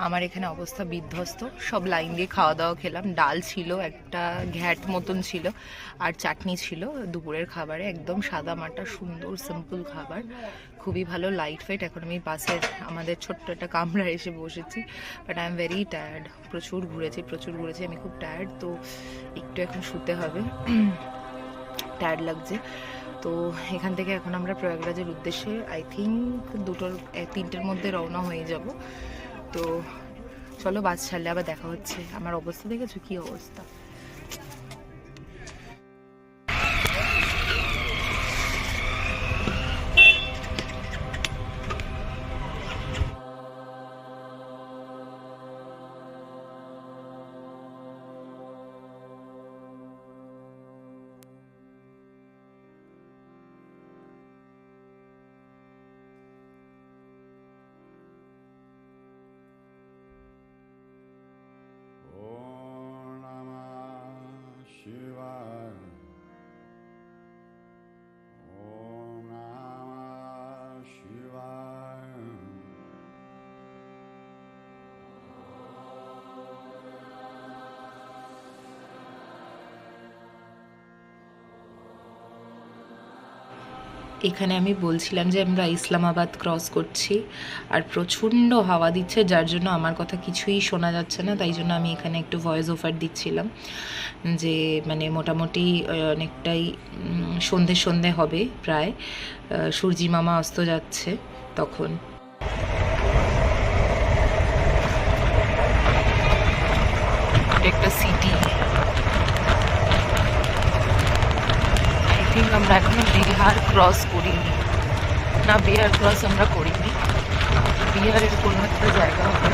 আমার এখানে অবস্থা বিধ্বস্ত। সব লাইন দিয়ে খাওয়া দাওয়া খেলাম। ডাল ছিল, একটা ঘ্যাট মতন ছিল, আর চাটনি ছিল দুপুরের খাবারে। একদম সাদা মাটা সুন্দর সিম্পল খাবার, খুবই ভালো, লাইট ওয়েট। এখন আমি বাসের আমাদের ছোট্ট একটা কামরায় এসে বসেছি, but I am very tired. প্রচুর ঘুরেছি, আমি খুব টায়ার্ড। তো একটু এখন শুতে হবে, টায়ার্ড লাগছে। তো এখান থেকে এখন আমরা প্রয়াগরাজের উদ্দেশ্যে আই থিঙ্ক 2-3টের মধ্যে রওনা হয়ে যাব। তো চলো, বাস ছাড়লে আবার দেখা হচ্ছে। আমার অবস্থা দেখেছো কি অবস্থা। এখানে আমি বলছিলাম যে আমরা ইসলামাবাদ ক্রস করছি, আর প্রচণ্ড হাওয়া দিচ্ছে, যার জন্য আমার কথা কিছুই শোনা যাচ্ছে না। তাই জন্য আমি এখানে একটু ভয়েস ওভার দিচ্ছিলাম যে মানে মোটামুটি অনেকটাই সন্ধে হবে প্রায়, সূর্যি মামা অস্ত যাচ্ছে তখন। একটা সিটি, আমরা এখনো বিহার ক্রস করিনি। না, বিহার ক্রস আমরা করিনি, বিহারের কোনো একটা জায়গা হবে।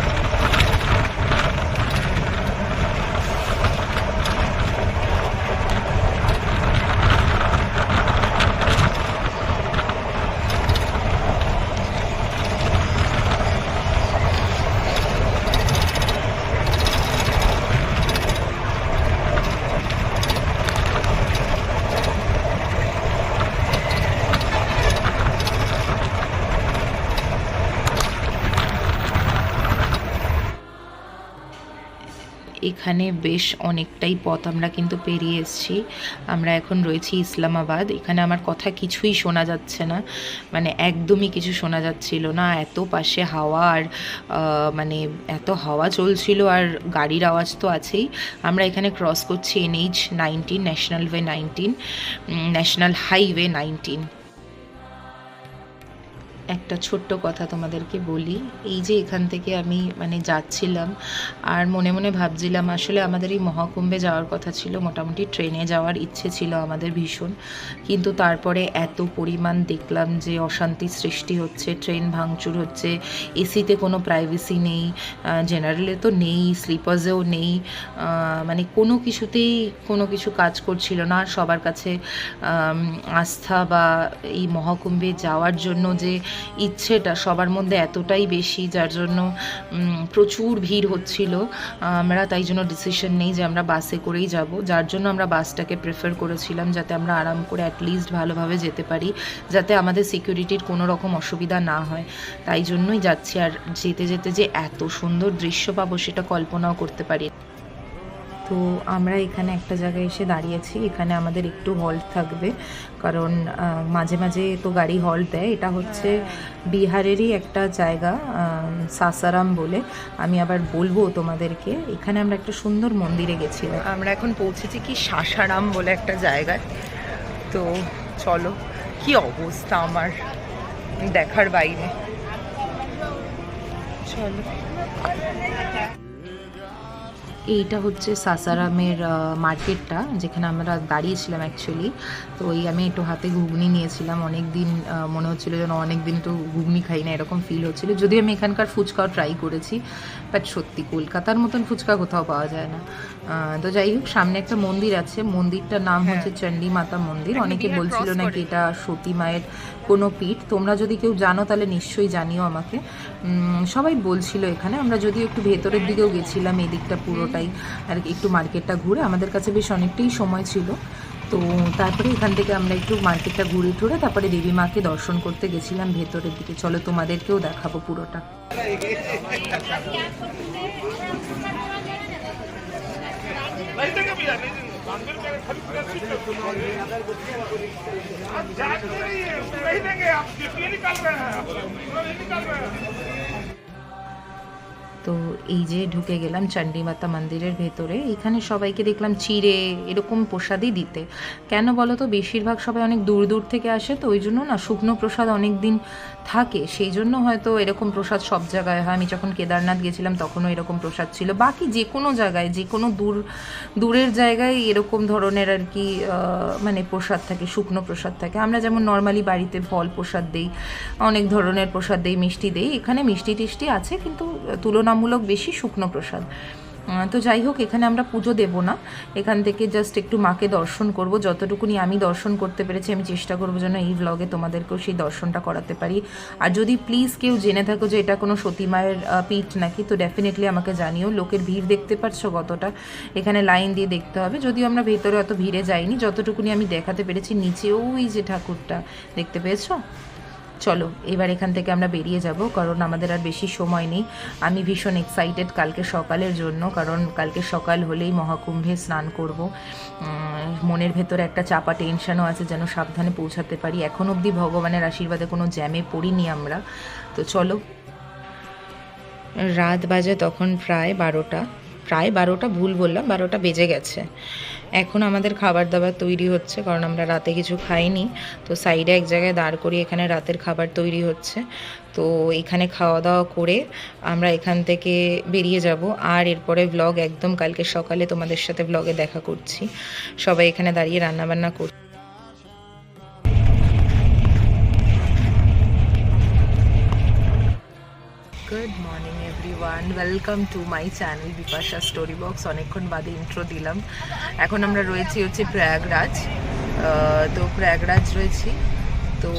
এখানে বেশ অনেকটাই পথ আমরা কিন্তু পেরিয়ে এসেছি। আমরা এখন রয়েছি ইসলামাবাদ। এখানে আমার কথা কিছুই শোনা যাচ্ছে না, মানে একদমই কিছু শোনা যাচ্ছিল না। এত পাশে হাওয়া, আর মানে এত হাওয়া চলছিল, আর গাড়ির আওয়াজ তো আছেই। আমরা এখানে ক্রস করছি NH-19, ন্যাশনাল হাইওয়ে 19। একটা ছোট্ট কথা তোমাদেরকে বলি, এই যে এখান থেকে আমি মানে যাচ্ছিলাম, আর মনে মনে ভাবছিলাম আসলে আমাদের এই মহাকুম্ভে যাওয়ার কথা ছিল, মোটামুটি ট্রেনে যাওয়ার ইচ্ছে ছিল আমাদের ভীষণ। কিন্তু তারপরে এত পরিমাণ দেখলাম যে অশান্তি সৃষ্টি হচ্ছে, ট্রেন ভাঙচুর হচ্ছে, এসিতে কোনো প্রাইভেসি নেই, জেনারেলে তো নেই, স্লিপার্সেও নেই, মানে কোনো কিছুতেই কোনো কিছু কাজ করছিল না। সবার কাছে আস্থা বা এই মহাকুম্ভে যাওয়ার জন্য যে ইচ্ছেটা সবার মধ্যে এতটাই বেশি, যার জন্য প্রচুর ভিড় হচ্ছিল। আমরা তাই জন্য ডিসিশন নেই যে আমরা বাসে করেই যাব, যার জন্য আমরা বাসটাকে প্রেফার করেছিলাম, যাতে আমরা আরাম করে অ্যাটলিস্ট ভালোভাবে যেতে পারি, যাতে আমাদের সিকিউরিটির কোনো রকম অসুবিধা না হয়। তাই জন্যই যাচ্ছি। আর যেতে যেতে যে এত সুন্দর দৃশ্য পাবো সেটা কল্পনাও করতে পারি। তো আমরা এখানে একটা জায়গায় এসে দাঁড়িয়েছি। এখানে আমাদের একটু হল্ট থাকবে, কারণ মাঝে মাঝে তো গাড়ি হল্ট দেয়। এটা হচ্ছে বিহারেরই একটা জায়গা, সাসারাম বলে। আমি আবার বলবো তোমাদেরকে। এখানে আমরা একটা সুন্দর মন্দিরে গেছিলাম। আমরা এখন পৌঁছেছি কি সাসারাম বলে একটা জায়গায়। তো চলো, কি অবস্থা আমার দেখার বাইরে। চলো, এইটা হচ্ছে সাসারামের মার্কেটটা, যেখানে আমরা দাঁড়িয়েছিলাম অ্যাকচুয়ালি। তো আমি একটু হাতে ঘুগনি নিয়েছিলাম। অনেক দিন মনে হচ্ছিলো যেন অনেক দিন তো ঘুগনি খাই না, এরকম ফিল হচ্ছিলো। যদিও আমি এখানকার ফুচকাও ট্রাই করেছি, বাট সত্যি কলকাতার মতন ফুচকা কোথাও পাওয়া যায় না। তো যাই হোক, সামনে একটা মন্দির আছে, মন্দিরটার নাম হচ্ছে চণ্ডী মাতা মন্দির। অনেকে বলছিল নাকি এটা সতী মায়ের কোনো পীঠ। তোমরা যদি কেউ জানো তাহলে নিশ্চয়ই জানিও আমাকে। সবাই বলছিল এখানে। আমরা যদিও একটু ভেতরের দিকেও গেছিলাম, এই দিকটা পুরোটাই আর একটু মার্কেটটা ঘুরে। আমাদের কাছে বেশ অনেকটাই সময় ছিল। তো তো তারপরে এখান থেকে আমরা একটু মার্কেটটা ঘুরে টুরে তারপরে দেবী মাকে দর্শন করতে গেছিলাম ভেতরের দিকে। চলো তোমাদেরকেও দেখাবো পুরোটা। তো এই যে ঢুকে গেলাম চণ্ডীমাতা মন্দিরের ভেতরে। এখানে সবাইকে দেখলাম চিড়ে এরকম প্রসাদই দিতে। কেন বলো তো, বেশিরভাগ সবাই অনেক দূর দূর থেকে আসে, তো ওই জন্য না শুকনো প্রসাদ অনেক দিন থাকে, সেই জন্য হয়তো এরকম প্রসাদ সব জায়গায় হয়। আমি যখন কেদারনাথ গেছিলাম তখনও এরকম প্রসাদ ছিল। বাকি যে কোনো জায়গায়, যে কোনো দূরের জায়গায় এরকম ধরনের আর কি মানে প্রসাদ থাকে, শুকনো প্রসাদ থাকে। আমরা যেমন নর্মালি বাড়িতে ফল প্রসাদ দিই, অনেক ধরনের প্রসাদ দিই, মিষ্টি দিই, এখানে মিষ্টি টিষ্টি আছে কিন্তু তুলনামূলক বেশি শুকনো প্রসাদ। তো যাই হোক, এখানে আমরা পুজো দেব না, এখান থেকে জাস্ট একটু মাকে দর্শন করব। যতটুকুনি আমি দর্শন করতে পেরেছি আমি চেষ্টা করবো যেন এই ব্লগে তোমাদেরকেও সেই দর্শনটা করাতে পারি। আর যদি প্লিজ কেউ জেনে থাকো যে এটা কোনো সতী মায়ের পীঠ নাকি, তো ডেফিনেটলি আমাকে জানিও। লোকের ভিড় দেখতে পারছো কতটা, এখানে লাইন দিয়ে দেখতে হবে। যদিও আমরা ভেতরে অত ভিড়ে যাইনি, যতটুকুনি আমি দেখাতে পেরেছি। নিচেও ওই যে ঠাকুরটা দেখতে পেয়েছো। চলো এবার এখান থেকে আমরা বেরিয়ে যাব, কারণ আমাদের আর বেশি সময় নেই। আমি ভীষণ এক্সাইটেড কালকে সকালের জন্য, কারণ কালকে সকাল হলেই মহাকুম্ভে স্নান করব। মনের ভেতরে একটা চাপা টেনশনও আছে যেন সাবধানে পৌঁছাতে পারি। এখন অবধি ভগবানের আশীর্বাদে কোনো জ্যামে পড়িনি আমরা। তো চলো, রাত বাজে তখন প্রায় 12টা ভুল বললাম, 12টা বেজে গেছে। এখন আমাদের খাবার দাবার তৈরি হচ্ছে, কারণ আমরা রাতে কিছু খাইনি। তো সাইডে এক জায়গায় দাঁড় করিয়ে এখানে রাতের খাবার তৈরি হচ্ছে। তো এখানে খাওয়া দাওয়া করে আমরা এখান থেকে বেরিয়ে যাব। আর এরপরে ব্লগ একদম কালকে সকালে তোমাদের সাথে ব্লগে দেখা করছি। সবাই এখানে দাঁড়িয়ে রান্নাবান্না করছি। Good morning everyone, welcome to my channel Bipasha story box. অনেকক্ষণ বাদে ইন্ট্রো দিলাম। এখন আমরা রয়েছি হচ্ছে প্রয়াগরাজ। তো প্রয়াগরাজ রয়েছি। তো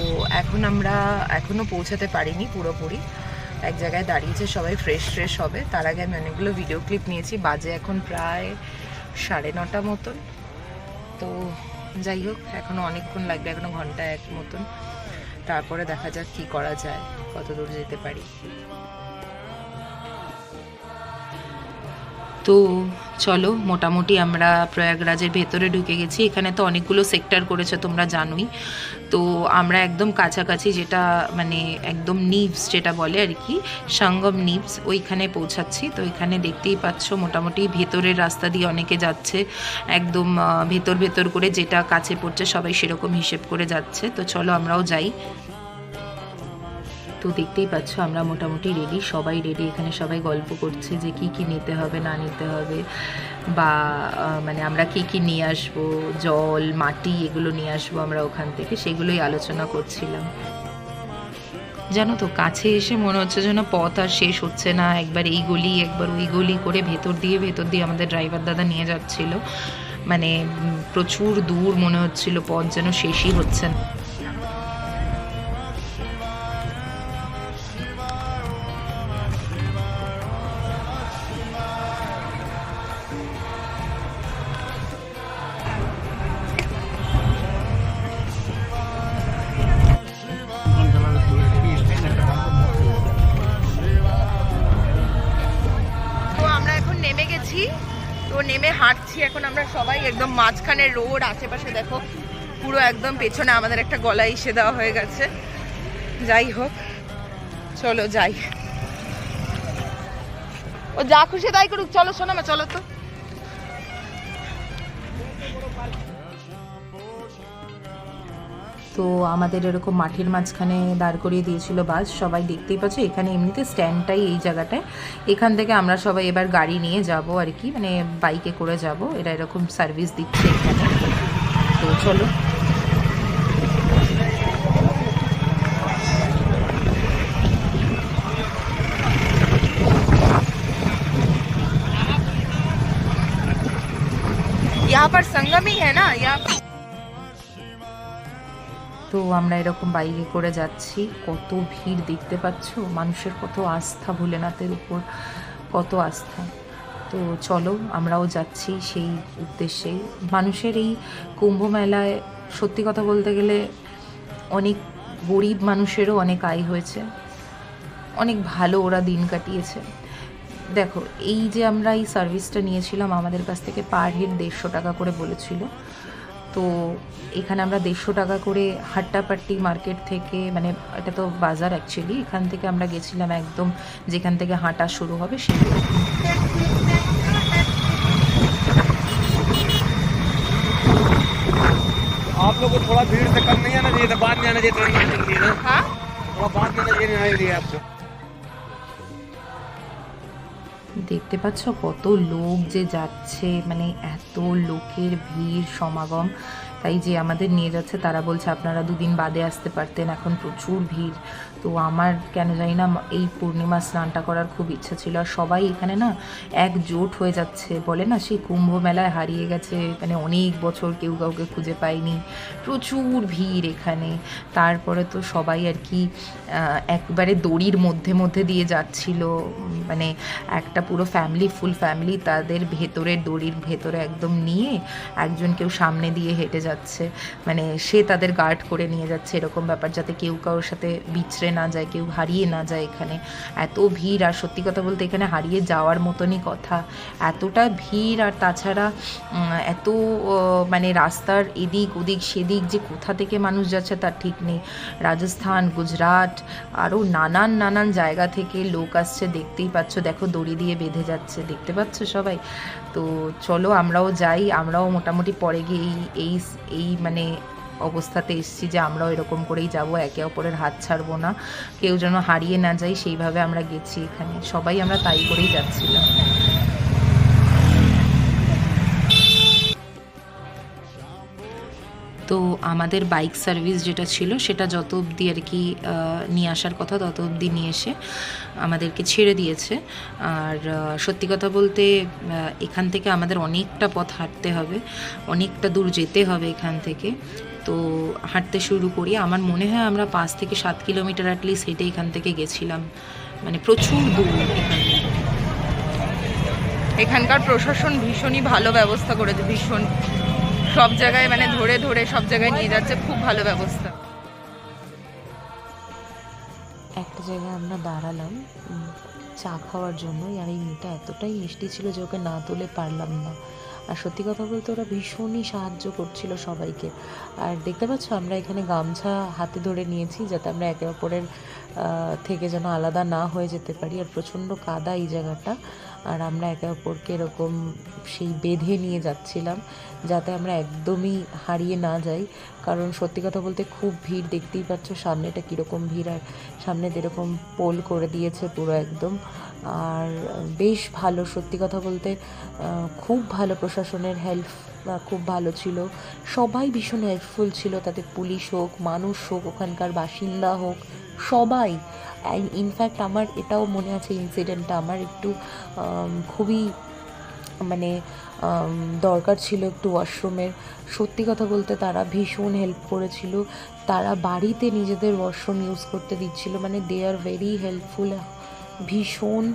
এখন আমরা এখনও পৌঁছাতে পারিনি পুরোপুরি, এক জায়গায় দাঁড়িয়েছে, সবাই ফ্রেশ হবে। তার আগে আমি অনেকগুলো ভিডিও ক্লিপ নিয়েছি। বাজে এখন প্রায় 9:30 মতন। তো যাই হোক, এখনও অনেকক্ষণ লাগবে, এখনও ঘন্টা 1 মতন। তারপরে দেখা যাক কী করা যায়, কত দূর যেতে পারি। তো চলো, মোটামুটি আমরা প্রয়াগরাজের ভেতরে ঢুকে গেছি। এখানে তো অনেকগুলো সেক্টর করেছে তোমরা জানোই। তো আমরা একদম কাছাকাছি, যেটা মানে একদম নিভস যেটা বলে আর কি, সঙ্গম নিভস, ওইখানে পৌঁছাচ্ছি। তো এখানে দেখতেই পাচ্ছ মোটামুটি ভেতরের রাস্তা দিয়ে অনেকে যাচ্ছে, একদম ভেতর করে, যেটা কাছে পড়ছে সবাই সেরকম হিসেব করে যাচ্ছে। তো চলো আমরাও যাই। তো দেখতেই পাচ্ছ আমরা মোটামুটি রেডি, সবাই রেডি। এখানে সবাই গল্প করছে যে কি নিতে হবে না নিতে হবে, বা মানে আমরা কি নিয়ে আসবো, জল মাটি এগুলো নিয়ে আসবো আমরা ওখান থেকে, সেগুলোই আলোচনা করছিলাম। জানো তো, কাছে এসে মনে হচ্ছে যেন পথ আর শেষ হচ্ছে না। একবার এই গলি একবার ওই গলি করে ভেতর দিয়ে আমাদের ড্রাইভার দাদা নিয়ে যাচ্ছিল। মানে প্রচুর দূর মনে হচ্ছিল, পথ যেন শেষই হচ্ছে না। তো নেমে হাঁটছি এখন আমরা সবাই, একদম মাঝখানে রোড, আশেপাশে দেখো পুরো একদম পেছনে আমাদের একটা গলা ইসে দেওয়া হয়ে গেছে। যাই হোক, চলো যাই, ও যা খুশি তাই করুক। চলো সোনামা, চলো। তো আমাদের এরকম মাঠের মাঝখানে দাঁড় করিয়ে দিয়েছিল বাস, সবাই দেখতেই পাচ্ছ। এখানে এমনিতে স্ট্যান্ডটাই এই জায়গাটায়। এখান থেকে আমরা সবাই এবার গাড়ি নিয়ে যাব আর কি, মানে বাইকে করে যাব। এরা এরকম সার্ভিস দিচ্ছে এখানে। তো চলো, यहाँ पर संगम ही है ना यहाँ। তো আমরা এরকম বাইকে করে যাচ্ছি। কত ভিড় দেখতে পাচ্ছ, মানুষের কত আস্থা, ভোলেনাথের উপর কত আস্থা। তো তো চলো আমরাও যাচ্ছি সেই উদ্দেশ্যে। মানুষের এই কুম্ভ মেলায় সত্যি কথা বলতে গেলে অনেক গরিব মানুষেরও অনেক আয় হয়েছে, অনেক ভালো ওরা দিন কাটিয়েছে। দেখো এই যে আমরা এই সার্ভিসটা নিয়েছিলাম, আমাদের কাছ থেকে পার হেড 150 টাকা করে বলেছিল। তো এখানে আমরা 150 টাকা করে হাট্টাপাট্টি মার্কেট থেকে, মানে এটা তো বাজার অ্যাকচুয়ালি, এখান থেকে আমরা গেছিলাম একদম যেখান থেকে হাঁটা শুরু হবে সেই। आप लोग को थोड़ा भीड़ से कम नहीं आना चाहिए था, बाद में आना चाहिए था। हाँ, थोड़ा बाद में आना चाहिए आपको। দেখতে পাচ্ছ কত লোক যে যাচ্ছে, মানে এত লোকের ভিড় সমাগম। তাই যে আমাদের নিয়ে যাচ্ছে তারা বলছে আপনারা 2 দিন বাদে আসতে পারতেন, এখন প্রচুর ভিড়। তো আমার কেন জানি না এই পূর্ণিমা স্নানটা করার খুব ইচ্ছা ছিল। আর সবাই এখানে না একজোট হয়ে যাচ্ছে, বলে না সেই কুম্ভ মেলায় হারিয়ে গেছে, মানে অনেক বছর কেউ কাউকে খুঁজে পায়নি, প্রচুর ভিড় এখানে। তারপরে তো সবাই আর কি একবারে দড়ির মধ্যে মধ্যে দিয়ে যাচ্ছিল, মানে একটা পুরো ফ্যামিলি, ফুল ফ্যামিলি তাদের ভেতরে দড়ির ভেতরে একদম নিয়ে একজন কেউ সামনে দিয়ে হেঁটে যাচ্ছে, মানে সে তাদের গার্ড করে নিয়ে যাচ্ছে, এরকম ব্যাপার, যাতে কেউ কারোর সাথে বিছড়ে না যায়, কেউ হারিয়ে না যায়। এখানে এত ভিড়, আর সত্যি কথা বলতে এখানে হারিয়ে যাওয়ার মতনই কথা, এতটা ভিড়। আর তাছাড়া এত মানে রাস্তার এদিক ওদিক সেদিক যে কোথা থেকে মানুষ যাচ্ছে তার ঠিক নেই। রাজস্থান, গুজরাট, আরও নানান জায়গা থেকে লোক আসছে, দেখতেই পাচ্ছ, দেখো দড়ি দিয়ে বেঁধে যাচ্ছে, দেখতে পাচ্ছ সবাই। তো চলো আমরাও যাই, আমরাও মোটামুটি পরে গিয়ে এই মানে অবস্থাতে এসেছি যে আমরাও এরকম করেই যাব, একে অপরের হাত ছাড়বো না, কেউ যেন হারিয়ে না যায়, সেইভাবে আমরা গেছি এখানে, সবাই আমরা তাই করেই যাচ্ছিলাম। তো আমাদের বাইক সার্ভিস যেটা ছিল সেটা যত অবধি আর কি নিয়ে আসার কথা তত অবধি নিয়ে এসে আমাদেরকে ছেড়ে দিয়েছে। আর সত্যি কথা বলতে এখান থেকে আমাদের অনেকটা পথ হাঁটতে হবে, অনেকটা দূর যেতে হবে এখান থেকে। তো হাঁটতে শুরু করি, আমার মনে হয় আমরা 5 থেকে 7 কিলোমিটার অ্যাটলিস্ট হেঁটে এখান থেকে গেছিলাম, মানে প্রচুর দূর এখান থেকে। এখানকার প্রশাসন ভীষণই ভালো ব্যবস্থা করেছে, ভীষণ সব জায়গায় মানে ধরে ধরে সব জায়গায় নিয়ে যাচ্ছে, খুব ভালো ব্যবস্থা। একটা জায়গায় আমরা দাঁড়ালাম চা খাওয়ার জন্য, আর এই মেয়েটা এতটাই মিষ্টি ছিল যে ওকে না তুলে পারলাম না। আর সত্যি কথা বলতে ওরা ভীষণই সাহায্য করছিল সবাইকে। আর দেখতে পাচ্ছ আমরা এখানে গামছা হাতে ধরে নিয়েছি যাতে আমরা একে অপরের থেকে যেন আলাদা না হয়ে যেতে পারি। আর প্রচণ্ড কাদা এই জায়গাটা, আর আমরা একে অপরকে এরকম সেই বেঁধে নিয়ে যাচ্ছিলাম যাতে আমরা একদমই হারিয়ে না যাই। কারণ সত্যি কথা বলতে খুব ভিড়, দেখতেই পাচ্ছ সামনেটা কীরকম ভিড়, আর সামনে যেরকম পোল করে দিয়েছে পুরো একদম। আর বেশ ভালো, সত্যি কথা বলতে খুব ভালো, প্রশাসনের হেল্প খুব ভালো ছিল, সবাই ভীষণ হেল্পফুল ছিল, তাতে পুলিশ হোক, মানুষ হোক, ওখানকার বাসিন্দা হোক, সবাই। ইনফ্যাক্ট আমার এটাও মনে আছে ইনসিডেন্টটা, আমার একটু খুবই মানে দরকার ছিল একটু ওয়াশরুমের। সত্যি কথা বলতে তারা ভীষণ হেল্প করেছিল, তারা বাড়িতে নিজেদের ওয়াশরুম ইউজ করতে দিচ্ছিল, মানে দে আর ভেরি হেল্পফুল, ভীষণ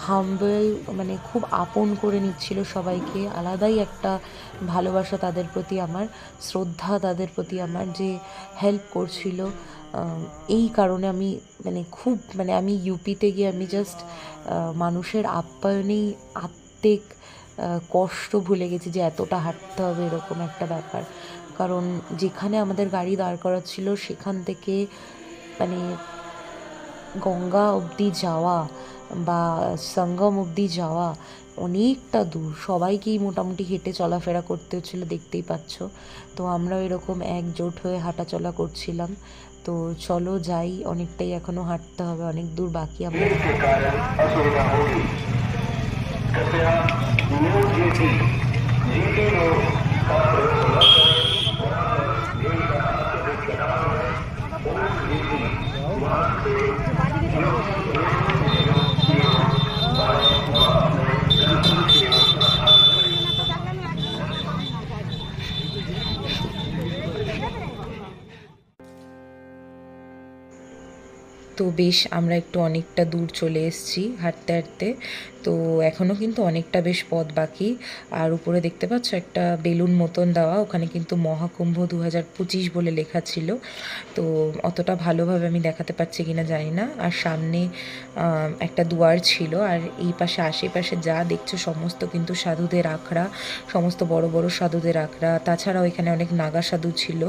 হাম্বল, মানে খুব আপন করে নিচ্ছিল সবাইকে। আলাদাই একটা ভালোবাসা তাদের প্রতি আমার, শ্রদ্ধা তাদের প্রতি আমার, যে হেল্প করছিল। এই কারণে আমি খুব আমি ইউপিতে গিয়ে আমি জাস্ট মানুষের আপ্যায়নেই আত্মিক কষ্ট ভুলে গেছি যে এতটা হাঁটতে হবে এরকম একটা ব্যাপার। কারণ যেখানে আমাদের গাড়ি দাঁড় করা ছিল সেখান থেকে গঙ্গা অবধি যাওয়া বা সঙ্গম অবধি যাওয়া অনেকটা দূর, সবাইকেই মোটামুটি হেঁটে চলাফেরা করতে হচ্ছিলো, দেখতেই পাচ্ছ। তো আমরা এরকম একজোট হয়ে হাঁটাচলা করছিলাম। তো চলো যাই, অনেকটাই এখনও হাঁটতে হবে, অনেক দূর বাকি আমাদের। তো তো বেশ আমরা একটু অনেকটা দূর চলে এসেছি হাঁটতে হাঁটতে। তো এখনও কিন্তু অনেকটা বেশ পথ বাকি। আর উপরে দেখতে পাচ্ছ একটা বেলুন মতন দেওয়া, ওখানে কিন্তু মহাকুম্ভ 2025 বলে লেখা ছিল। তো অতটা ভালোভাবে আমি দেখাতে পারছি কিনা জানি না। আর সামনে একটা দুয়ার ছিল, আর এই পাশে আশেপাশে যা দেখছো সমস্ত কিন্তু সাধুদের আখড়া, সমস্ত বড় বড় সাধুদের আখড়া। তাছাড়াও এখানে অনেক নাগা সাধু ছিল,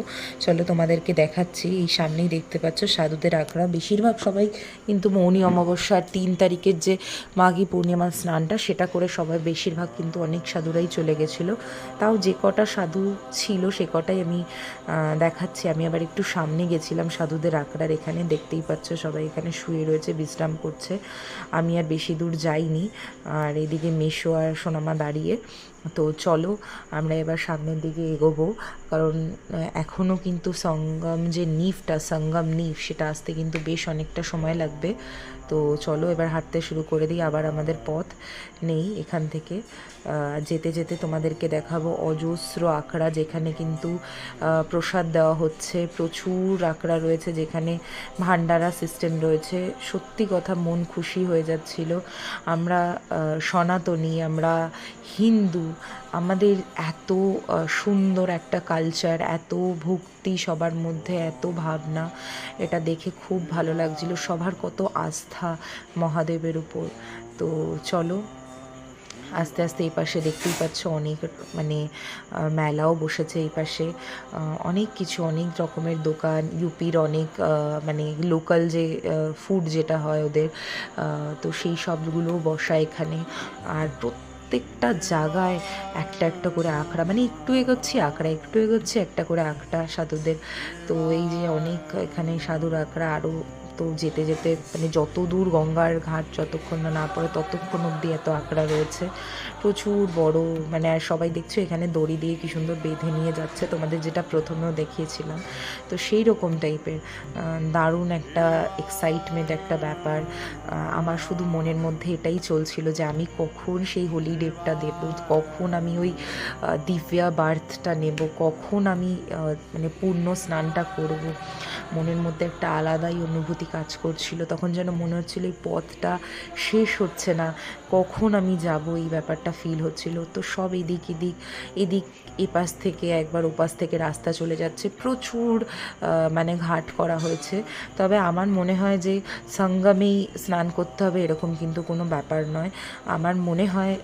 চলো তোমাদেরকে দেখাচ্ছি। এই সামনেই দেখতে পাচ্ছ সাধুদের আখড়া। বেশিরভাগ সবাই কিন্তু মৌনী অমাবস্যার 3 তারিখের যে মাঘী পূর্ণিমা স্নানটা সেটা করে সবাই বেশিরভাগ কিন্তু অনেক সাধুরাই চলে গেছিলো। তাও যে কটা সাধু ছিল সে কটাই আমি দেখাচ্ছি। আমি আবার একটু সামনে গেছিলাম সাধুদের আখড়ার, এখানে দেখতেই পাচ্ছ সবাই এখানে শুয়ে রয়েছে, বিশ্রাম করছে। আমি আর বেশি দূর যাইনি। আর এদিকে মেশো আর সোনামা দাঁড়িয়ে। তো চলো আমরা এবার সামনের দিকে এগোবো, কারণ এখনও কিন্তু সঙ্গম যে নিফটা, সঙ্গম নিফ, সেটা আসতে কিন্তু বেশ অনেকটা সময় লাগবে। তো চলো এবার হাঁটতে শুরু করে দিই। আবার আমাদের পথ নেই এখান থেকে। যেতে যেতে তোমাদেরকে দেখাবো অজস্র আখড়া, যেখানে কিন্তু প্রসাদ দেওয়া হচ্ছে। প্রচুর আখড়া রয়েছে যেখানে ভান্ডারা সিস্টেম রয়েছে। সত্যি কথা মন খুশি হয়ে যাচ্ছিল। আমরা সনাতনী, আমরা হিন্দু, আমাদের এত সুন্দর একটা কালচার, এত ভক্তি সবার মধ্যে, এত ভাবনা, এটা দেখে খুব ভালো লাগছিল। সবার কত আস্থা মহাদেবের উপর। তো চলো আস্তে আস্তে এই পাশে দেখতেই পাচ্ছ অনেক মানে মেলাও বসেছে এই পাশে। অনেক কিছু, অনেক রকমের দোকান, ইউপির অনেক মানে লোকাল যে ফুড যেটা হয় ওদের, তো সেই সবগুলোও বসা এখানে। আর প্রত্যেকটা জায়গায় একটা একটা করে আখড়া, মানে একটু এগোচ্ছি আখড়া, একটু এগোচ্ছি একটা করে আখড়া সাধুদের। তো এই যে অনেক এখানে সাধুর আখড়া। আরও তো যেতে যেতে মানে যত দূর গঙ্গার ঘাট যতক্ষণ না পড়ে ততক্ষণ অবধি এত আখড়া রয়েছে, প্রচুর বড়। মানে আর সবাই দেখছো এখানে দড়ি দিয়ে কি সুন্দর বেঁধে নিয়ে যাচ্ছে, তোমাদের যেটা প্রথমেও দেখিয়েছিলাম। তো সেই রকম টাইপের দারুণ একটা এক্সাইটমেন্ট, একটা ব্যাপার। আমার শুধু মনের মধ্যে এটাই চলছিল যে আমি কখন সেই হলিডেটা দেব, কখন আমি ওই দিব্যা বার্থটা নেব, কখন আমি মানে পূর্ণ স্নানটা করব। মনের মধ্যে একটা আলাদাই অনুভূতি কাজ করছিল। তখন যেন মনে হচ্ছিল এই পথটা শেষ হচ্ছে না, কখন আমি যাব, এই ব্যাপারটা ফিল হচ্ছিল। তো সব এদিক এপাশ থেকে একবার ওপাশ থেকে রাস্তা চলে যাচ্ছে, প্রচুর মানে ঘাট করা হয়েছে। তবে আমার মনে হয় যে সঙ্গমেই স্নান করতে হবে এরকম কিন্তু কোনো ব্যাপার নয়। আমার মনে হয়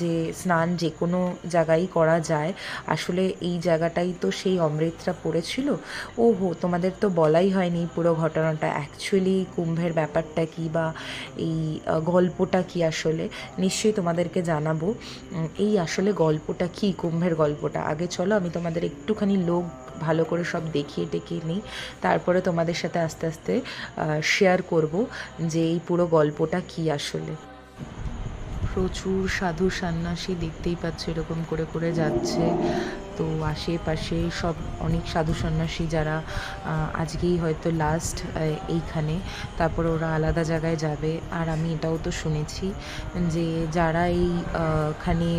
যে স্নান যে কোনো জায়গায় করা যায়। আসলে এই জায়গাটাই তো সেই অমৃতটা পড়েছিল। ওহো, তোমাদের তো বলাই হয়নি পুরো ঘটনাটা, অ্যাকচুয়ালি কুম্ভের ব্যাপারটা কী বা এই গল্পটা কি আসলে নিশ্চয়ই তোমাদেরকে জানাবো। এই আসলে গল্পটা কি, কুম্ভের গল্পটা। আগে চলো আমি তোমাদের একটুখানি লোক ভালো করে সব দেখিয়ে টেকিয়ে নিই, তারপরে তোমাদের সাথে আস্তে আস্তে শেয়ার করব যে এই পুরো গল্পটা কি আসলে। প্রচুর সাধু সন্ন্যাসী দেখতেই পাচ্ছ এরকম করে করে যাচ্ছে। তো আশেপাশে সব অনেক সাধু সন্ন্যাসী যারা আজকেই হয়তো লাস্ট এইখানে, তারপর ওরা আলাদা জায়গায় যাবে। আর আমি এটাও তো শুনেছি যে যারা এইখানে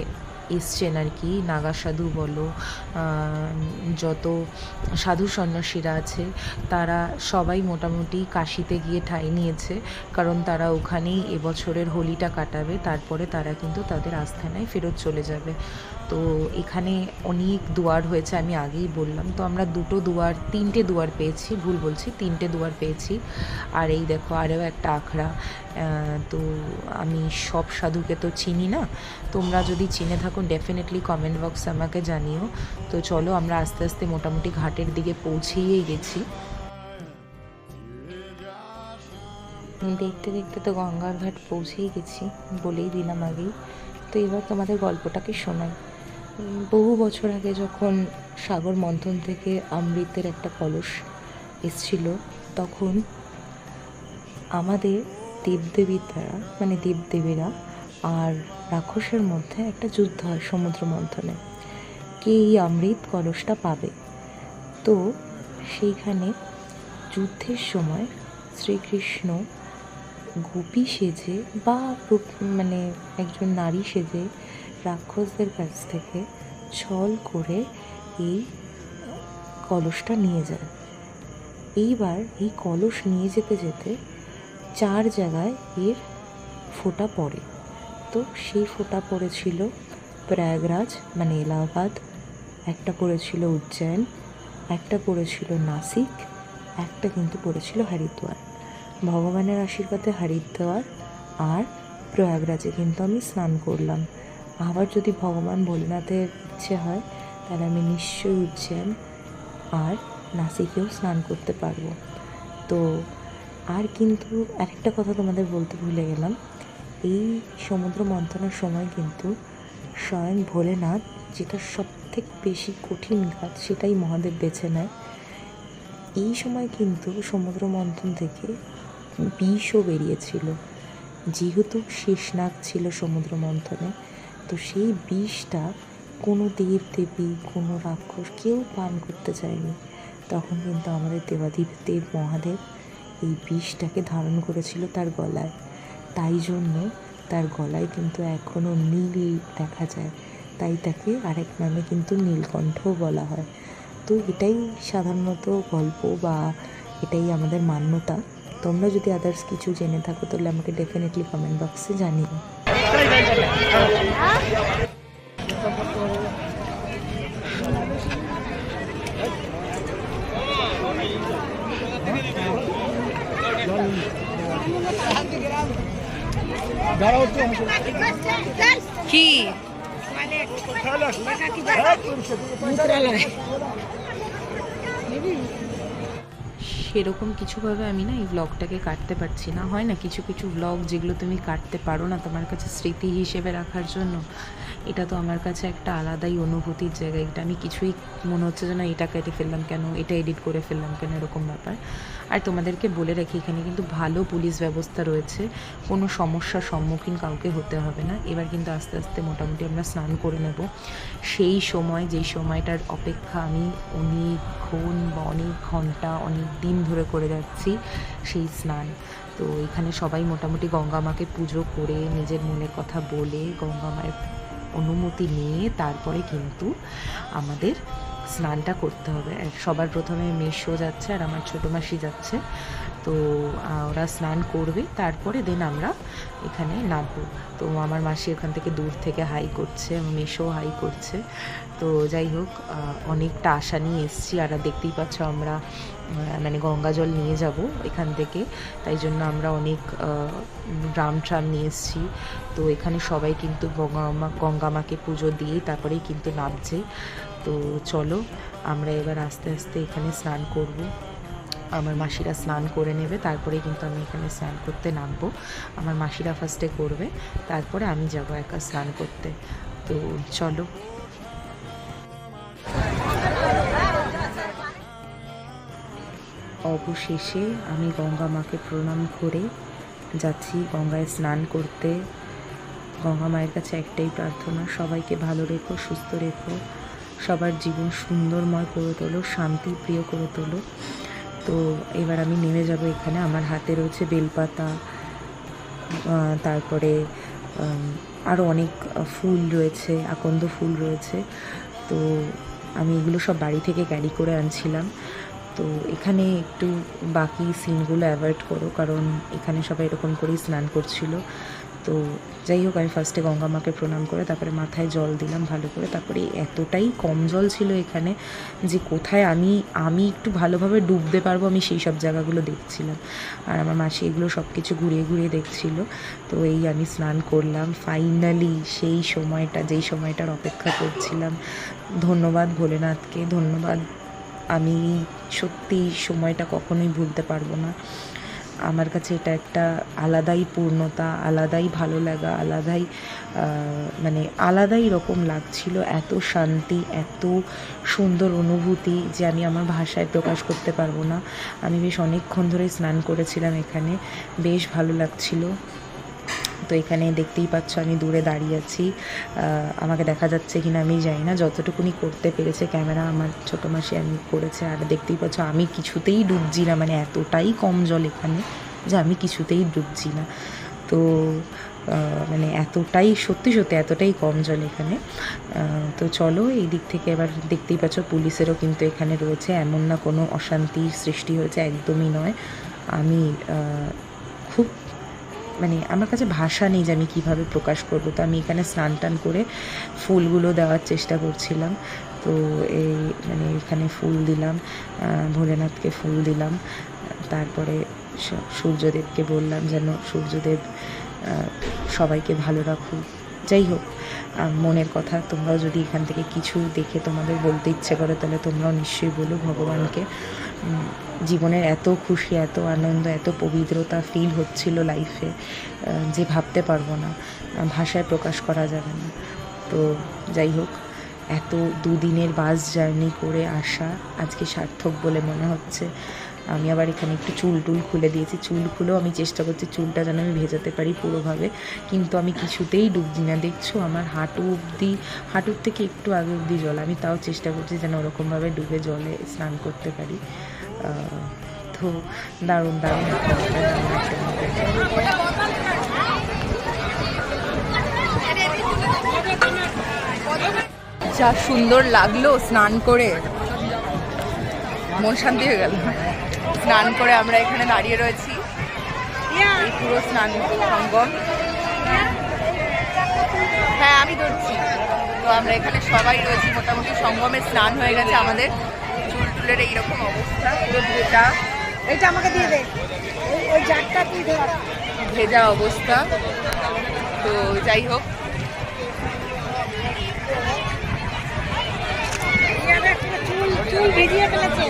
এসছেন আর কি, নাগা সাধু বলো, যত সাধু সন্ন্যাসীরা আছে তারা সবাই মোটামুটি কাশিতে গিয়ে ঠাঁই নিয়েছে, কারণ তারা ওখানেই এবছরের হোলিটা কাটাবে, তারপরে তারা কিন্তু তাদের আস্থানায় ফেরত চলে যাবে। তো এখানে অনেক দুয়ার হয়েছে, আমি আগেই বললাম। তো আমরা তিনটে দুয়ার পেয়েছি, ভুল বলছি, 3টে দুয়ার পেয়েছি। আর এই দেখো আরও একটা আখড়া। তো আমি সব সাধুকে তো চিনি না, তোমরা যদি চিনে থাকো ডেফিনেটলি কমেন্ট বক্সে আমাকে জানিও। তো চলো আমরা আস্তে আস্তে মোটামুটি ঘাটের দিকে পৌঁছেই গেছি। দেখতে দেখতে তো গঙ্গার ঘাট পৌঁছেই গেছি, বলেই দিলাম আগেই। তো এবার তোমাদের গল্পটাকে শোনাই। বহু বছর আগে যখন সাগর মন্থন থেকে অমৃতের একটা কলস এসছিল, তখন আমাদের দেবদেবীর দ্বারা, মানে দেবদেবীরা আর রাক্ষসের মধ্যে একটা যুদ্ধ হয় সমুদ্র মন্থনে, কে এই অমৃত কলসটা পাবে। তো সেইখানে যুদ্ধের সময় শ্রীকৃষ্ণ গোপী সেজে বা মানে একজন নারী সেজে রাক্ষসদের কাছ থেকে ছল করে এই কলসটা নিয়ে যায়। এইবার এই কলস নিয়ে যেতে যেতে 4 জায়গায় এর ফোঁটা পড়ে। তো সেই ফোঁটা পড়েছিল প্রয়াগরাজ মানে এলাহাবাদ, একটা পড়েছিল উজ্জয়ন, একটা পড়েছিল নাসিক, একটা কিন্তু পড়েছিল হরিদ্বার। ভগবানের আশীর্বাদে হরিদ্বার আর প্রয়াগরাজে কিন্তু আমি স্নান করলাম। আবার যদি ভগবান ভোলেনাথের ইচ্ছে হয় তাহলে আমি নিশ্চয়ই উজ্জয়ন আর নাসিকেও স্নান করতে পারবো। তো আর কিন্তু আরেকটা কথা তোমাদের বলতে ভুলে গেলাম, এই সমুদ্র মন্থনের সময় কিন্তু স্বয়ং ভোলেনাথ, যেটা সবথেকে বেশি কঠিন কাজ সেটাই মহাদেব বেছে নেয়, এই সময় কিন্তু সমুদ্র মন্থন থেকে বিষও বেরিয়েছিল। যেহেতু শেষনাগ ছিল সমুদ্র মন্থনে, তো সেই বিষটা কোনো দেবদেবী কোনো রাক্ষস কেউ পান করতে চায়নি। তখন কিন্তু আমাদের দেবাধিদেব মহাদেব এই বিষটাকে ধারণ করেছিল তার গলায়। তাই জন্য তার গলায় কিন্তু এখনও নীল দেখা যায়, তাই তাকে আরেক নামে কিন্তু নীলকণ্ঠও বলা হয়। তো এটাই সাধারণত গল্প বা এটাই আমাদের মান্যতা। তোমরা যদি আদার্স কিছু জেনে থাকো তাহলে আমাকে ডেফিনেটলি কমেন্ট বক্সে জানিও। কি সেরকম কিছুভাবে আমি না এই ব্লগটাকে কাটতে পারছি না। হয় না কিছু কিছু ব্লগ যেগুলো তুমি কাটতে পারো না তোমার কাছে স্মৃতি হিসেবে রাখার জন্য, এটা তো আমার কাছে একটা আলাদাই অনুভূতির জায়গা। এটা আমি কিছুই মনে হচ্ছে যে না এটা কেটে ফেললাম কেন, এটা এডিট করে ফেললাম কেন, এরকম ব্যাপার। আর তোমাদেরকে বলে রাখি এখানে কিন্তু ভালো পুলিশ ব্যবস্থা রয়েছে, কোনো সমস্যার সম্মুখীন কাউকে হতে হবে না। এবার কিন্তু আস্তে আস্তে মোটামুটি আমরা স্নান করে নেব। সেই সময় যেই সময়টার অপেক্ষা আমি অনেকক্ষণ বা অনেক ঘন্টা অনেক দিন ধরে করে যাচ্ছি, সেই স্নান। তো এখানে সবাই মোটামুটি গঙ্গা মাকে পুজো করে নিজের মনের কথা বলে গঙ্গা মায়ের অনুমতি নিয়ে তারপরে কিন্তু আমাদের স্নানটা করতে হবে। সবার প্রথমে মেসো যাচ্ছে আর আমার ছোটো মাসি যাচ্ছে। তো ওরা স্নান করবে, তারপরে দেন আমরা এখানে নামবো। তো আমার মাসি ওখান থেকে দূর থেকে হাই করছে, আমার মেসো হাই করছে। তো যাই হোক অনেকটা আশা নিয়ে এসেছি। আর দেখতেই পাচ্ছ আমরা মানে গঙ্গা জল নিয়ে যাব এখান থেকে, তাই জন্য আমরা অনেক ড্রাম ট্রাম নিয়ে এসেছি। তো এখানে সবাই কিন্তু গঙ্গা মাকে পুজো দিয়েই তারপরেই কিন্তু নামছে। তো চলো আমরা এবার আস্তে আস্তে এখানে স্নান করব। আমার মাসিরা স্নান করে নেবে, তারপরে কিন্তু আমি এখানে স্নান করতে নামবো। আমার মাসিরা ফার্স্টে করবে, তারপরে আমি যাব একা স্নান করতে। তো চলো। অবশেষে আমি গঙ্গা মাকে প্রণাম করে যাচ্ছি গঙ্গায় স্নান করতে। গঙ্গা মায়ের কাছে একটাই প্রার্থনা, সবাইকে ভালো রেখো, সুস্থ রেখো, সবার জীবন সুন্দরময় করে তোলো, শান্তি প্রিয় করে তোলো। তো এবার আমি নেমে যাব। এখানে আমার হাতে রয়েছে বেলপাতা, তারপরে আরও অনেক ফুল রয়েছে, আকন্দ ফুল রয়েছে। তো আমি এগুলো সব বাড়ি থেকে ক্যারি করে আনছিলাম। তো এখানে একটু বাকি সিনগুলো অ্যাভয়েড করো, কারণ এখানে সবাই এরকম করেই স্নান করছিল। তো যাই হোক আমি ফার্স্টে গঙ্গা মাকে প্রণাম করে তারপরে মাথায় জল দিলাম ভালো করে। তারপরে এতটাই কম জল ছিল এখানে যে কোথায় আমি একটু ভালোভাবে ডুবতে পারবো আমি সেই সব জায়গাগুলো দেখছিলাম। আর আমার মাসি এগুলো সব কিছু ঘুরিয়ে ঘুরিয়ে দেখছিল। তো এই আমি স্নান করলাম ফাইনালি, সেই সময়টা যেই সময়টার অপেক্ষা করছিলাম। ধন্যবাদ ভোলেনাথকে, ধন্যবাদ। আমি সত্যি সময়টা কখনোই ভুলতে পারবো না। আমার কাছে এটা একটা আলাদাই পূর্ণতা, আলাদাই ভালো লাগা, আলাদাই রকম লাগছিল। এত শান্তি, এত সুন্দর অনুভূতি যে আমি আমার ভাষায় প্রকাশ করতে পারবো না। আমি বেশ অনেকক্ষণ ধরে স্নান করেছিলাম এখানে, বেশ ভালো লাগছিল। তো এখানে দেখতেই পাচ্ছ আমি দূরে দাঁড়িয়ে আছি, আমাকে দেখা যাচ্ছে কিনা আমি জানি না, যতটুকুনি করতে পেরেছে ক্যামেরা আমার ছোটো মাসি আমি করেছে। আর দেখতেই পাচ্ছ আমি কিছুতেই ডুবছি না, মানে এতটাই কম জল এখানে যে আমি কিছুতেই ডুবছি না। তো মানে এতটাই সত্যি এতটাই কম জল এখানে। তো চলো এই দিক থেকে এবার দেখতেই পাচ্ছ পুলিশেরও কিন্তু এখানে রয়েছে, এমন না কোনো অশান্তির সৃষ্টি হয়েছে, একদমই নয়। আমি খুব মানে আমার কাছে ভাষা নেই যে আমি কীভাবে প্রকাশ করব। তো আমি এখানে স্নান টান করে ফুলগুলো দেওয়ার চেষ্টা করছিলাম। তো এই মানে এখানে ফুল দিলাম, ভোলেনাথকে ফুল দিলাম, তারপরে সূর্যদেবকে বললাম যেন সূর্যদেব সবাইকে ভালো রাখুক। যাই হোক, মনের কথা। তোমরাও যদি এখান থেকে কিছু দেখে তোমাদের বলতে ইচ্ছে করে তাহলে তোমরাও নিশ্চয়ই বলো ভগবানকে। জীবনের এত খুশি, এত আনন্দ, এত পবিত্রতা ফিল হচ্ছিল লাইফে যে ভাবতে পারবো না, ভাষায় প্রকাশ করা যাবে না। তো যাই হোক, এত দুদিনের বাস জার্নি করে আসা আজকে সার্থক বলে মনে হচ্ছে। আমি আবার এখানে একটু চুল টুল খুলে দিয়েছি। চুল খুলেও আমি চেষ্টা করছি চুলটা যেন আমি ভেজাতে পারি পুরোভাবে, কিন্তু আমি কিছুতেই ডুবছি না। দেখছো আমার হাঁটুর থেকে একটু আগে অবধি জল। আমি তাও চেষ্টা করছি যেন ওরকমভাবে ডুবে জলে স্নান করতে পারি। তো দারুণ দারুণ একটা যা সুন্দর লাগলো স্নান করে, মন শান্তি হয়ে গেল। স্নান করে আমরা এখানে দাঁড়িয়ে রয়েছি, এই পুরো স্নান সঙ্গম। হ্যাঁ আমি ধরছি। তো আমরা এখানে সবাই রয়েছি, মোটামুটি সঙ্গমে স্নান হয়ে গেছে আমাদের। চুল টুলের এইরকম অবস্থা, পুরো ভেজা। এটা আমাকে দিয়ে দে, ওই জারটা তুই ধর। ভেজা অবস্থা। তো যাই হোক, চুল ভিজিয়ে ফেলেছে।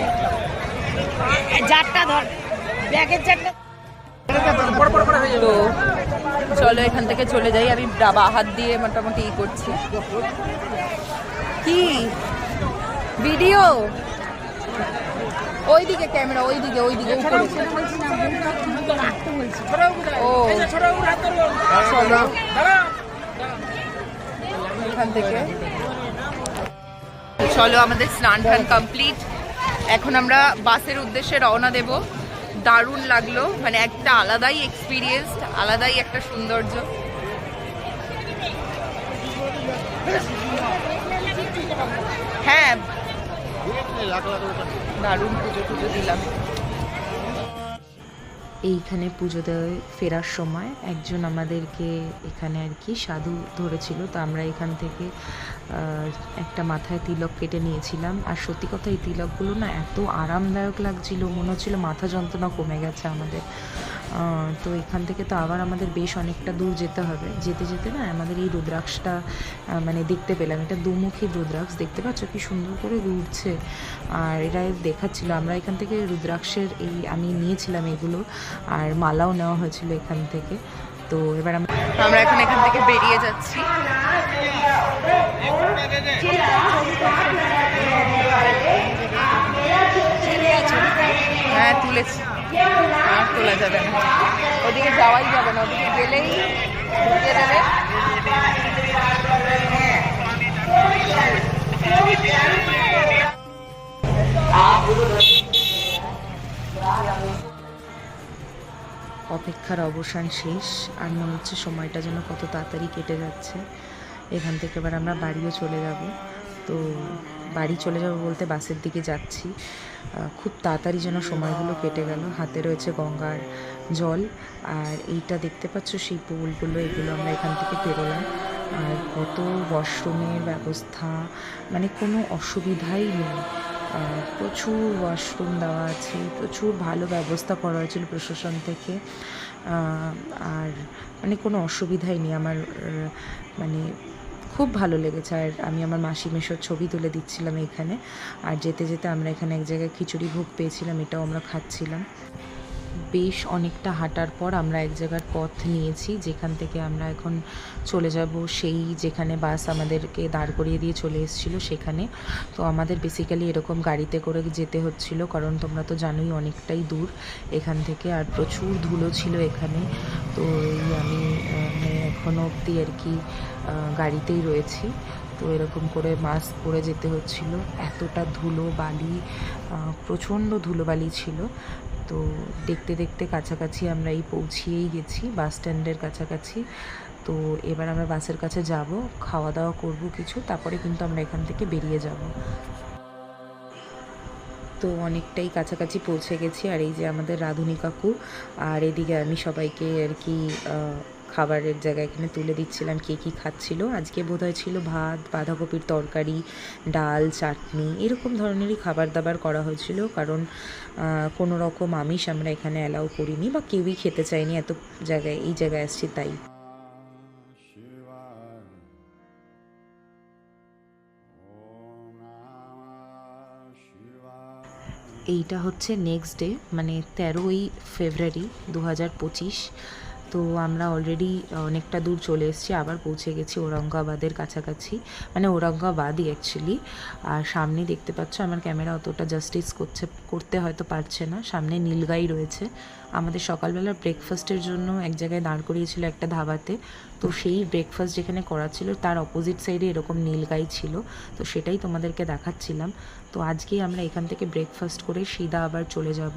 জারটা ধর, ব্যাগের জারটা। তো চলো এখান থেকে চলে যাই। আমি ডাবা হাত দিয়ে মোটামুটি ই করছি। কি ভিডিও? ওইদিকে ক্যামেরা, ওইদিকে উপরে। ও চলো এখান থেকে। চলো আমাদের স্নান টান কমপ্লিট। এখন আমরা বাসের উদ্দেশ্যে রওনা দেব। দারুণ লাগলো, মানে একটা আলাদাই এক্সপিরিয়েন্স, আলাদাই একটা সৌন্দর্য। হ্যাঁ দারুণ পুজো দিলাম। এইখানে পুজো দেওয়া ফেরার সময় একজন আমাদেরকে এখানে আর কি সাধু ধরেছিল। তো আমরা এখান থেকে একটা মাথায় তিলক কেটে নিয়েছিলাম। আর সত্যি কথা, এই তিলকগুলো না এত আরামদায়ক লাগছিল, মনে হচ্ছিল মাথা যন্ত্রণা কমে গেছে আমাদের। তো এখান থেকে তো আবার আমাদের বেশ অনেকটা দূর যেতে হবে। যেতে যেতে না আমাদের এই রুদ্রাক্ষটা মানে দেখতে পেলাম। এটা দুমুখী রুদ্রাক্ষ, দেখতে পাচ্ছ কি সুন্দর করে ঘুরছে। আর এরা দেখাচ্ছিল। আমরা এখান থেকে রুদ্রাক্ষের আমি নিয়েছিলাম এগুলো, আর মালাও নেওয়া হয়েছিল এখান থেকে। তো এবার আমরা এখন এখান থেকে বেরিয়ে যাচ্ছি। হ্যাঁ তুলেছি, আর তোলা যাবে না, ওদিকে যাওয়াই যাবে না, ওদিকে গেলেই ঢুকে যাবে। অপেক্ষার অবসান শেষ, আর মনে হচ্ছে সময়টা যেন কত তাড়াতাড়ি কেটে যাচ্ছে। এখান থেকে এবার আমরা বাড়িও চলে যাব। তো বাড়ি চলে যাব বলতে বাসের দিকে যাচ্ছি। খুব তাড়াতাড়ি যেন সময়গুলো কেটে গেল। হাতে রয়েছে গঙ্গার জল, আর এইটা দেখতে পাচ্ছ সেই পোলগুলো, এগুলো আমরা এখান থেকে পেরোলাম। আর কত ওয়াশরুমের ব্যবস্থা, মানে কোনো অসুবিধাই নেই। প্রচুর ওয়াশরুম দেওয়া আছে, প্রচুর ভালো ব্যবস্থা করা হয়েছিল প্রশাসন থেকে। আর মানে কোনো অসুবিধাই নেই। আমার মানে খুব ভালো লেগেছে। আর আমি আমার মাসি মেশোর ছবি তুলে দিচ্ছিলাম এখানে। আর যেতে যেতে আমরা এখানে এক জায়গায় খিচুড়ি ভোগ পেয়েছিলাম, এটাও আমরা খাচ্ছিলাম। বেশ অনেকটা হাঁটার পর আমরা এক জায়গার পথ নিয়েছি, যেখান থেকে আমরা এখন চলে যাব সেই যেখানে বাস আমাদেরকে দাঁড় করিয়ে দিয়ে চলে এসেছিলো সেখানে। তো আমাদের বেসিক্যালি এরকম গাড়িতে করে যেতে হচ্ছিল, কারণ তোমরা তো জানোই অনেকটাই দূর এখান থেকে, আর প্রচুর ধুলো ছিল এখানে। তো আমি এখনও অবধি আর কি গাড়িতেই রয়েছি। তো এরকম করে মাস্ক পরে যেতে হচ্ছিল। এতটা ধুলো বালি, প্রচণ্ড ধুলোবালি ছিল। তো দেখতে দেখতে কাছাকাছি আমরা পৌঁছিয়েই গেছি, বাস স্ট্যান্ডের কাছাকাছি। তো এবার আমরা বাসের কাছে যাব, খাওয়া দাওয়া করব কিছু, তারপরে কিন্তু আমরা এখান থেকে বেরিয়ে যাব। তো তো অনেকটাই কাছাকাছি পৌঁছে গেছি। আর এই যে আমাদের রাঁধুনি কাকু, আর এদিকে আমি সবাইকে আর কি খাবারের জায়গায় এখানে তুলে দিচ্ছিলাম কে কী খাচ্ছিল। আজকে বোধহয় ছিল ভাত, বাঁধাকপির তরকারি, ডাল, চাটনি, এরকম ধরনেরই খাবার দাবার করা হয়েছিল। কারণ কোনো রকম আমিষ আমরা এখানে অ্যালাউ করিনি বা কেউই খেতে চায়নি, এত জায়গায় এই জায়গায় আসছি তাই। এইটা হচ্ছে নেক্সট ডে, মানে 13ই ফেব্রুয়ারি 2025। তো আমরা অলরেডি অনেকটা দূর চলে এসেছি, আবার পৌঁছে গেছি ঔরঙ্গাবাদের কাছাকাছি, মানে ঔরঙ্গাবাদই অ্যাকচুয়ালি। আর সামনে দেখতে পাচ্ছ আমার ক্যামেরা অতটা জাস্টিস করতে হয়তো পারছে না, সামনে নীলগাই রয়েছে। আমাদের সকালবেলা ব্রেকফাস্টের জন্য এক জায়গায় দাঁড় করিয়েছিল একটা ধাবাতে, তো সেই ব্রেকফাস্ট যেখানে করা ছিল তার অপোজিট সাইডে এরকম নীলগাই ছিল, তো সেটাই তোমাদেরকে দেখাচ্ছিলাম। তো আজকেই আমরা এখান থেকে ব্রেকফাস্ট করে সিধা আবার চলে যাব,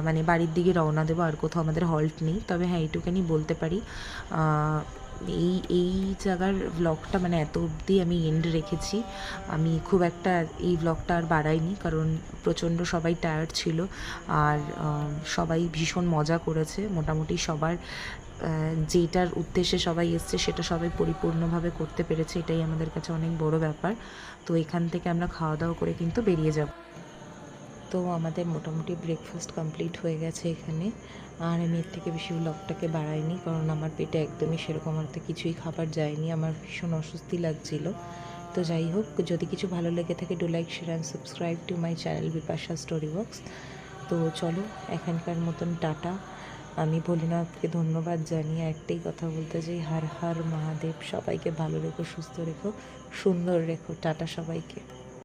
মানে বাড়ির দিকে রওনা দেবো। আর কোথাও আমাদের হল্ট নেই। তবে হ্যাঁ, এইটুখানি বলতে পারি, এই জায়গার ব্লগটা মানে এত অবধি আমি এন্ড রেখেছি। আমি খুব একটা এই ব্লগটা আর বাড়াইনি, কারণ প্রচণ্ড সবাই টায়ার্ড ছিল। আর সবাই ভীষণ মজা করেছে, মোটামুটি সবার যেটার উদ্দেশ্যে সবাই এসছে সেটা সবাই পরিপূর্ণভাবে করতে পেরেছে, এটাই আমাদের কাছে অনেক বড় ব্যাপার। তো এখান থেকে আমরা খাওয়া দাওয়া করে কিন্তু বেরিয়ে যাব। তো আমাদের মোটামুটি ব্রেকফাস্ট কমপ্লিট হয়ে গেছে এখানে। আর আমি এর থেকে বেশি ব্লগটাকে বাড়াইনি, কারণ আমার পেটে একদমই সেরকম অর্থে কিছুই খাবার যায়নি, আমার ভীষণ অস্বস্তি লাগছিল। তো যাই হোক, যদি কিছু ভালো লেগে থাকে do like, share and subscribe to my channel Bipasha story box. তো চলো এখানকার মতন টাটা। আমি ভোলেনাথকে ধন্যবাদ জানিয়ে একটাই কথা বলতে চাই, হর হর মহাদেব। সবাইকে ভালো রেখো, সুস্থ রেখো, সুন্দর রেখো। টাটা সবাইকে।